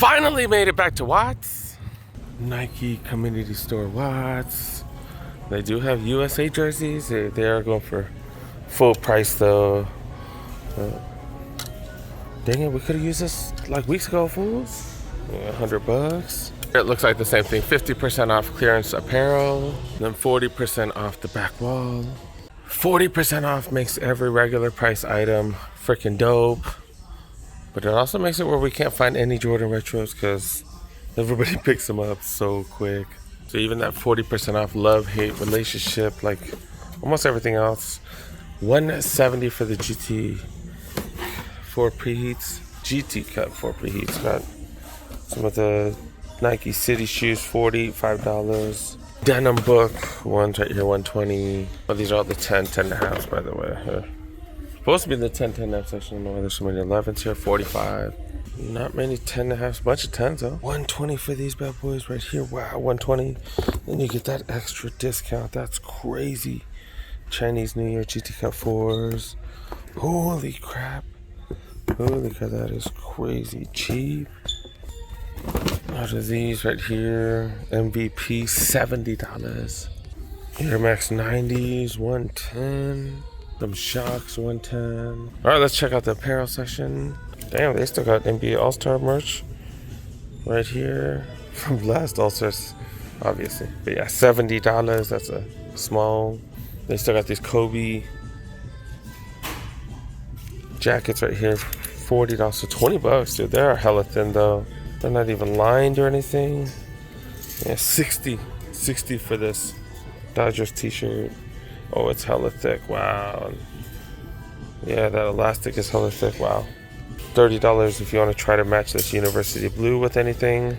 Finally made it back to Watts. Nike Community Store Watts. They do have USA jerseys. They are going for full price though. Dang it, we could have used this like weeks ago, fools. Yeah, $100. It looks like the same thing. 50% off clearance apparel, then 40% off the back wall. 40% off makes every regular price item freaking dope. But it also makes it where we can't find any Jordan retros because everybody picks them up so quick. So even that 40% off love-hate relationship, like almost everything else. $170 for the GT 4 preheats. GT cut 4 preheats. Got some of the Nike City shoes, $45. Denim book, one's right here, $120. Oh, these are all the 10 and a halves, by the way. Supposed to be in the 10 and a half section. No, there's so many 11s here, $45. Not many 10 and a halves, bunch of 10s though. $120 for these bad boys right here. Wow, $120. Then you get that extra discount. That's crazy. Chinese New Year GT Cut 4s. Holy crap. That is crazy cheap. Out of these right here, MVP $70. Air Max 90s, $110. Some Shocks, $110. All right, let's check out the apparel section. Damn, they still got NBA All-Star merch right here from last All-Stars, obviously. But yeah, $70. That's a small. They still got these Kobe jackets right here, $40. So $20, dude. They're hella thin though. They're not even lined or anything. Yeah, $60 for this Dodgers t-shirt. Oh, it's hella thick. Wow. Yeah, that elastic is hella thick. Wow. $30 if you want to try to match this University Blue with anything.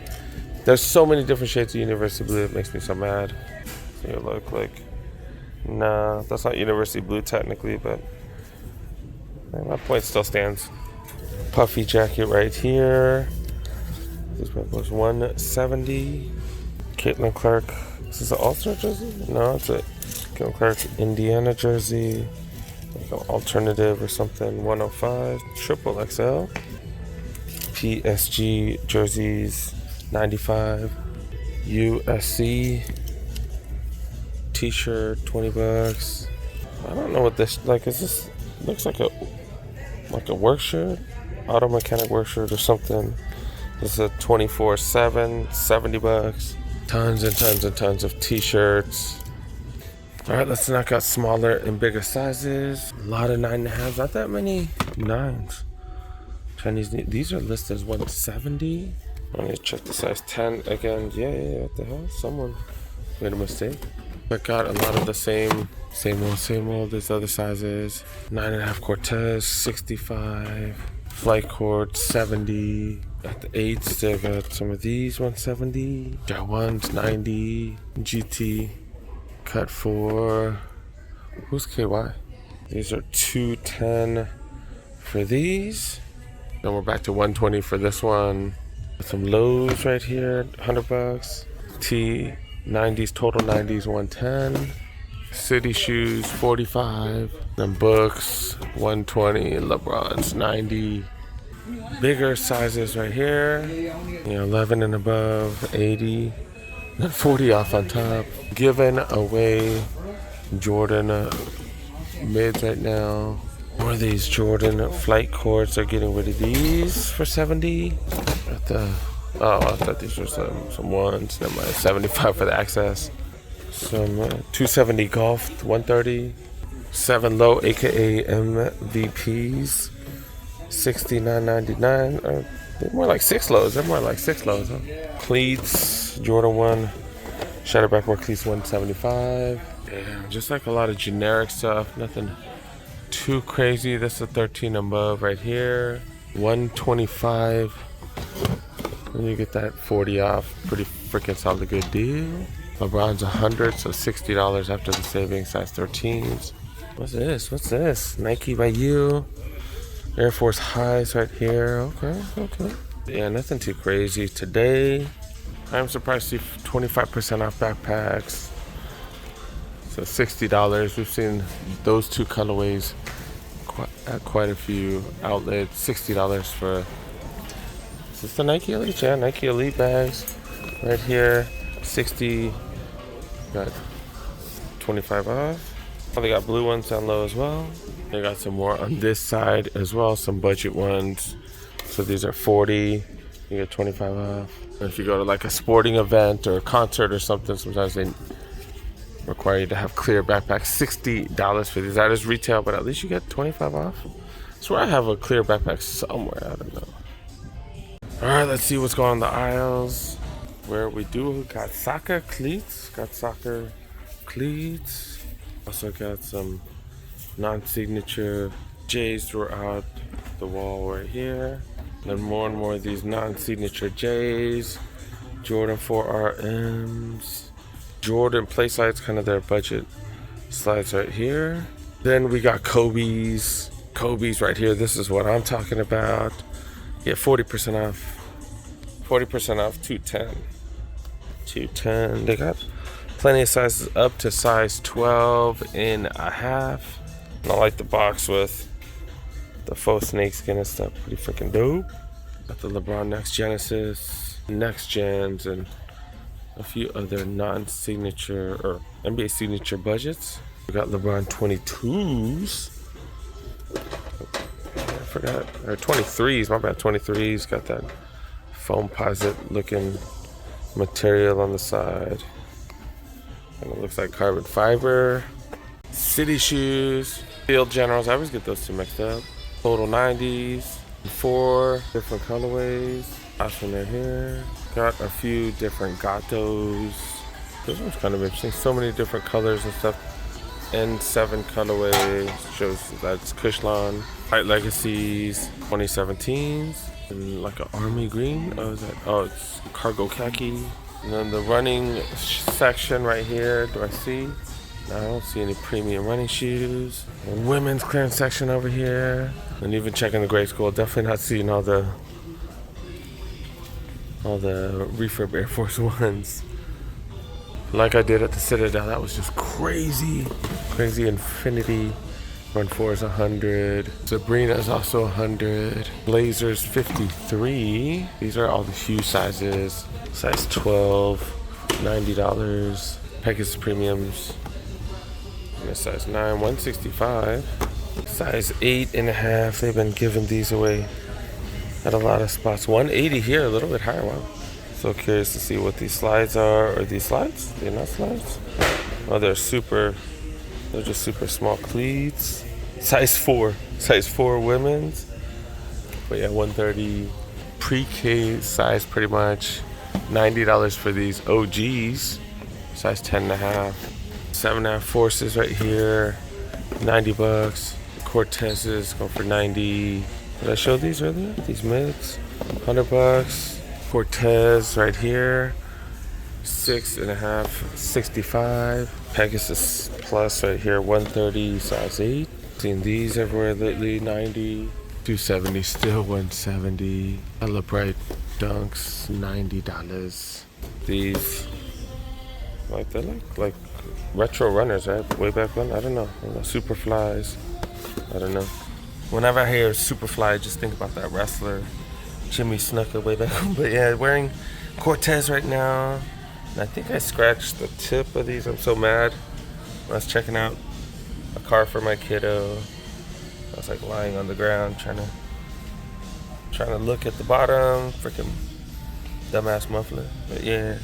There's so many different shades of University Blue. It makes me so mad. So you look like, nah, that's not University Blue technically, but my point still stands. Puffy jacket right here. This one was $170. Caitlin Clark. Is this an All-Star jersey? No, it's a Caitlin Clark Indiana jersey. Like an alternative or something. $105. Triple XL. PSG jerseys. $95. USC t-shirt. $20. I don't know what this like. Is this? Looks like a work shirt, auto mechanic work shirt or something. This is a 24/7, $70. Tons and tons and tons of t-shirts. All right, let's knock out smaller and bigger sizes. A lot of 9.5s, not that many 9s. Chinese, these are listed as $170. I need to check the size 10 again. Yeah, what the hell? Someone made a mistake. But got a lot of the same old as other sizes. 9.5 Cortez, $65. Flight Cord, $70. Got the 8s, still got some of these, $170. Got ones, $90. GT, Cut 4. Who's KY? These are $210 for these. Then we're back to $120 for this one. Some lows right here, $100. T, 90s, total 90s, $110. City shoes, $45. Then books, $120. LeBron's, $90. Bigger sizes right here. 11 and above, $80. Then $40 off on top. Giving away Jordan mids right now. More of these Jordan flight cords. They're getting rid of these for $70. I thought these were some ones. Never mind. $75 for the access. Some 270 golf, $130. 7 low, aka MVPs, $69.99. They're more like 6 lows. Huh? Cleats, Jordan 1, Shatterback cleats, $175. Yeah, just like a lot of generic stuff. Nothing too crazy. This is 13 above right here. $125. And you get that 40 off. Pretty freaking solid good deal. LeBron's $100, so $60 after the savings, size 13s. What's this? Nike by you. Air Force Highs right here. Okay. Yeah, nothing too crazy today. I'm surprised to see 25% off backpacks. So $60. We've seen those two colorways at quite a few outlets. $60 for Is this the Nike Elite? Yeah, Nike Elite bags. Right here, 60. Got 25 off. Oh, they got blue ones down low as well. They got some more on this side as well, some budget ones. So these are 40. You get 25 off. And if you go to like a sporting event or a concert or something, sometimes they require you to have clear backpacks. $60 for these. That is retail, but at least you get 25 off. I swear I have a clear backpack somewhere. I don't know. All right, let's see what's going on in the aisles. Where we got soccer cleats. Also got some non-signature J's throughout the wall right here. Then more and more of these non-signature J's. Jordan 4 RMs. Jordan play slides, kind of their budget slides right here. Then we got Kobe's. Kobe's right here. This is what I'm talking about. Get 40% off. 40% off, 210. 210. They got plenty of sizes up to size 12 and a half. And I like the box with the faux snake skin and stuff. Pretty freaking dope. Got the LeBron Next Genesis, Next Gens, and a few other non-signature or NBA signature budgets. We got LeBron 22s. I forgot. Or 23s, my bad, 23s. Got that foam posit looking material on the side. And it looks like carbon fiber. City shoes. Field Generals. I always get those two mixed up. Total 90s. 4 different colorways. Option right here. Got a few different gatos. This one's kind of interesting. So many different colors and stuff. N7 colorway. Shows that's Kushlon. White Legacies. 2017s. And like an army green. Oh, is that? Oh, it's cargo khaki. And then the running section right here. Do I see? No, I don't see any premium running shoes. And women's clearance section over here. And even checking the grade school, definitely not seeing all the refurb Air Force Ones. Like I did at the Citadel, that was just crazy. Crazy Infinity. Run 4 is 100. Sabrina is also 100. Blazers 53. These are all the shoe sizes. Size 12, $90. Pegasus Premiums. And a size 9, 165. Size 8.5. They've been giving these away at a lot of spots. 180 here, a little bit higher. Wow. So curious to see what these slides are. Are these slides? They're not slides. Oh, they're just super small cleats. Size 4. Size 4 women's. But yeah, 130 pre-K size pretty much. $90 for these OGs. Size 10.5. 7.5 Forces right here. $90. Cortezes go for 90. Did I show these earlier? These mids. $100. Cortez right here. 6.5, 65. Pegasus Plus right here, 130, size 8. Seen these everywhere lately, 90. 270, still 170. Hella bright dunks, $90. These, they're like retro runners, right? Way back when, I don't know. Superflies, I don't know. Whenever I hear Superfly, I just think about that wrestler, Jimmy Snuka, way back when. But yeah, wearing Cortez right now. And I think I scratched the tip of these. I'm so mad. When I was checking out a car for my kiddo, I was like lying on the ground trying to look at the bottom. Freaking dumbass muffler. But yeah,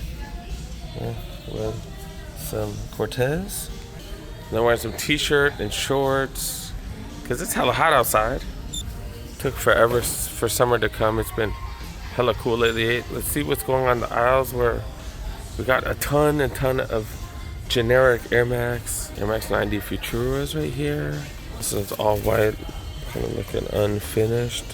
with some Cortez. And then wearing some t-shirt and shorts because it's hella hot outside. Took forever for summer to come. It's been hella cool lately. Let's see what's going on in the aisles where we got a ton of generic Air Max 90 Futuras right here. This is all white, kind of looking unfinished.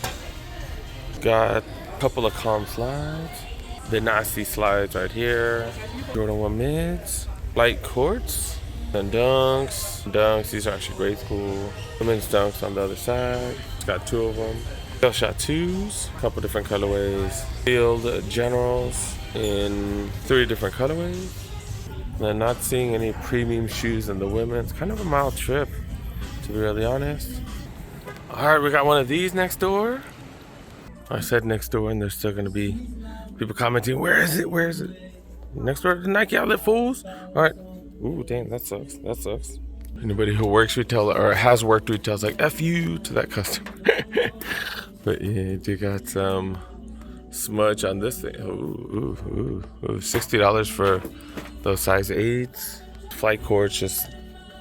Got a couple of calm slides. The nasty slides right here. Jordan 1 mids. Light courts. And dunks. These are actually grade school. Women's dunks on the other side. It's got 2 of them. Shell Shot 2s. A couple different colorways. Field Generals in 3 different colorways. And not seeing any premium shoes in the women's. Kind of a mild trip, to be really honest. Alright, we got one of these next door. I said next door, and there's still gonna be people commenting, "Where is it? Where is it?" Next door to the Nike outlet, fools. All right. Ooh, damn, that sucks. That sucks. Anybody who works retail or has worked retail is like, F you to that customer. But yeah, you got some smudge on this thing. Ooh, $60 for those size 8s. Flight cords just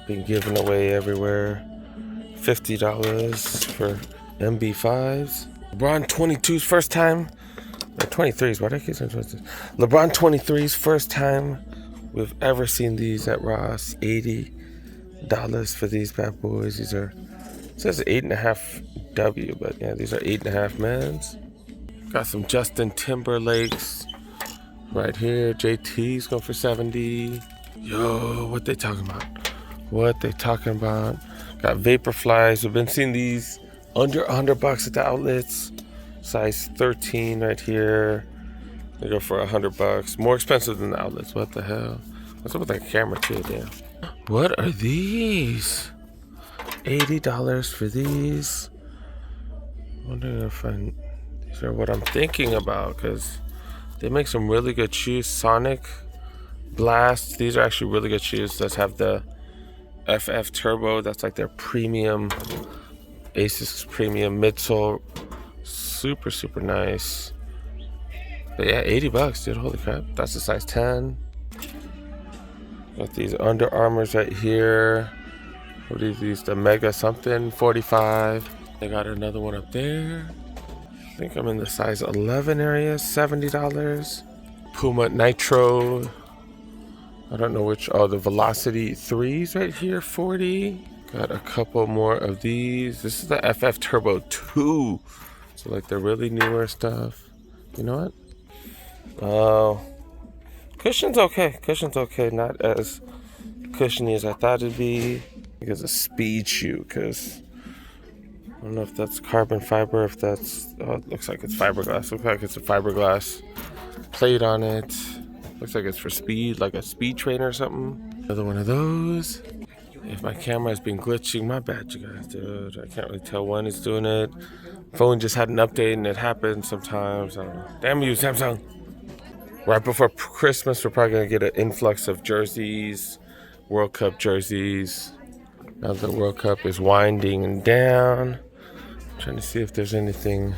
being given away everywhere. $50 for MB5s. LeBron 22's first time. Or 23s, why did I keep saying 23s? LeBron 23's first time we've ever seen these at Ross. $80 for these bad boys. These are, it says 8.5 W, but yeah, these are 8.5 men's. Got some Justin Timberlake's right here. JT's going for 70. Yo, what they talking about? What they talking about? Got Vaporflies. We've been seeing these under $100 at the outlets. Size 13 right here. They go for $100. More expensive than the outlets. What the hell? What's up with that camera too? Damn. What are these? $80 for these. Wondering if these are what I'm thinking about, because they make some really good shoes. Sonic Blast. These are actually really good shoes. Let's have the FF Turbo. That's like their premium Asics premium midsole. Super, super nice. But yeah, $80, dude. Holy crap. That's a size 10. Got these Under Armours right here. What are these? The Mega something, 45. They got another one up there. I think I'm in the size 11 area, $70. Puma Nitro. I don't know which. Oh, the Velocity 3s right here, 40. Got a couple more of these. This is the FF Turbo 2. So like the really newer stuff. You know what? Oh, cushion's okay. Cushion's okay. Not as cushiony as I thought it'd be. I think it's a speed shoe, because I don't know if that's carbon fiber, if that's, oh, it looks like it's fiberglass. Looks like it's a fiberglass plate on it. Looks like it's for speed, like a speed trainer or something. Another one of those. If my camera has been glitching, my bad, you guys, dude. I can't really tell when it's doing it. Phone just had an update and it happens sometimes. I don't know. Damn you, Samsung. Right before Christmas, we're probably going to get an influx of jerseys, World Cup jerseys. Now the World Cup is winding down. I'm trying to see if there's anything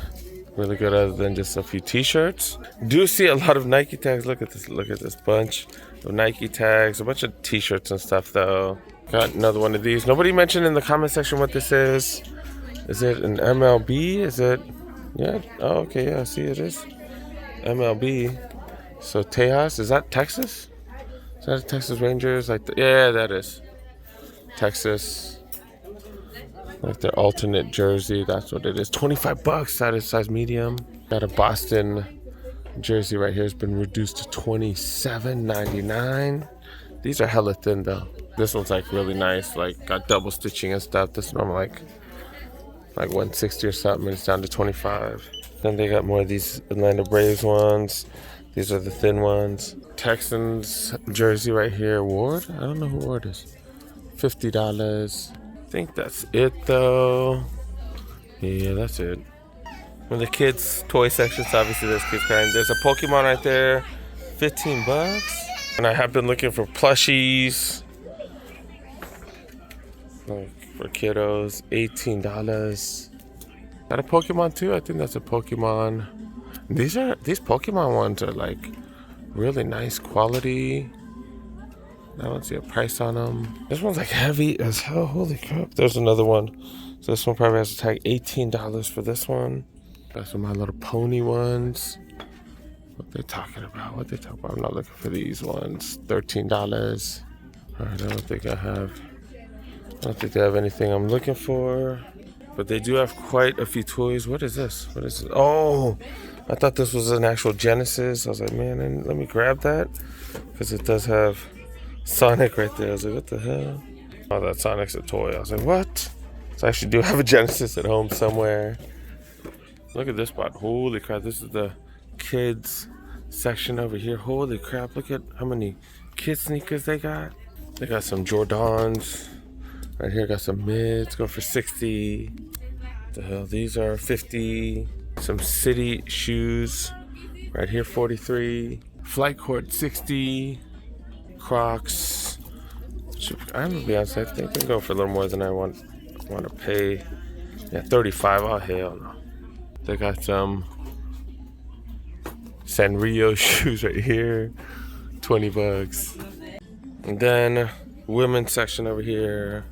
really good other than just a few t-shirts. Do see a lot of Nike tags. Look at this bunch of Nike tags. A bunch of t-shirts and stuff though. Got another one of these. Nobody mentioned in the comment section what this is. Is it an MLB? Is it? Yeah. Oh, okay. Yeah. See, it is MLB. So Tejas, is that Texas? Is that a Texas Rangers? Yeah, that is Texas. Like their alternate jersey. That's what it is. $25. That is size medium. Got a Boston jersey right here. It's been reduced to $27.99. These are hella thin though. This one's like really nice, like got double stitching and stuff. This one like 160 or something, and it's down to 25. Then they got more of these Atlanta Braves ones. These are the thin ones. Texans jersey right here. Ward? I don't know who Ward is. $50. I think that's it though. Yeah, that's it. From the kids' toy section, so obviously there's kids kind. There's a Pokemon right there, $15. And I have been looking for plushies. Like for kiddos, $18. Got a Pokemon too? I think that's a Pokemon. These Pokemon ones are like really nice quality. I don't see a price on them. This one's like heavy as hell. Holy crap. There's another one. So this one probably has a tag. $18 for this one. Got some My Little Pony ones. What they talking about? I'm not looking for these ones. $13. Alright, I don't think they have anything I'm looking for. But they do have quite a few toys. What is this? Oh, I thought this was an actual Genesis. I was like, man, let me grab that. Because it does have Sonic right there. I was like, what the hell? Oh, that Sonic's a toy. I was like, what? So I actually do have a Genesis at home somewhere. Look at this spot. Holy crap. This is the kids section over here. Holy crap. Look at how many kids sneakers they got. They got some Jordans. Right here, got some mids. Go for 60. What the hell? These are 50. Some City shoes. Right here, 43. Flight Court, 60. Crocs. I'm gonna be honest, I think I can go for a little more than I want to pay. Yeah, 35. Oh hell no. They got some Sanrio shoes right here, 20 bucks. And then women's section over here.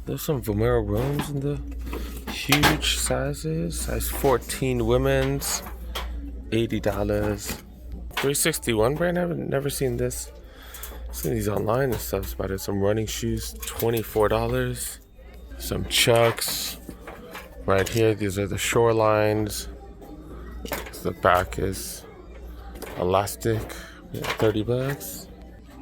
There's some Vomero Romes in the huge sizes. Size 14 women's, $80. 361 brand. I've never seen this. I've seen these online and stuff about it. Some running shoes, $24. Some Chucks. Right here, these are the Shorelines. The back is elastic, 30 bucks.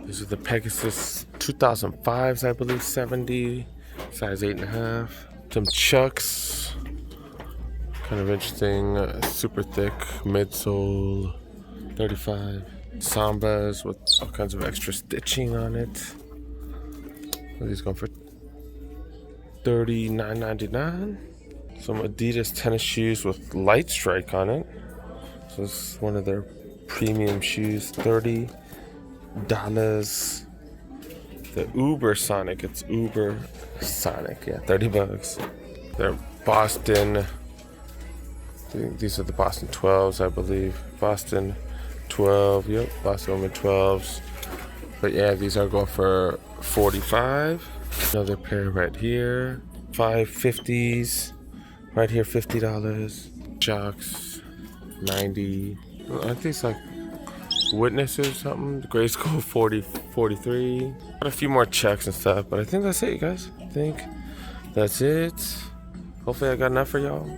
These are the Pegasus 2005s, I believe, 70, size 8.5. Some Chucks, kind of interesting, super thick midsole, 35. Sambas with all kinds of extra stitching on it. What are these going for? $39.99. Some Adidas tennis shoes with light strike on it. So this is one of their premium shoes, $30. The Uber Sonic, it's Uber Sonic, yeah, 30 bucks. They're Boston, these are the Boston 12s, I believe. Boston 12, yep, Boston Women 12s. But yeah, these are going for $45. Another pair right here, 550s. Right here, $50. Jocks, 90. Aren't these like Witnesses or something? Grayskull 43. Got a few more checks and stuff, but I think that's it, you guys. I think that's it. Hopefully I got enough for y'all.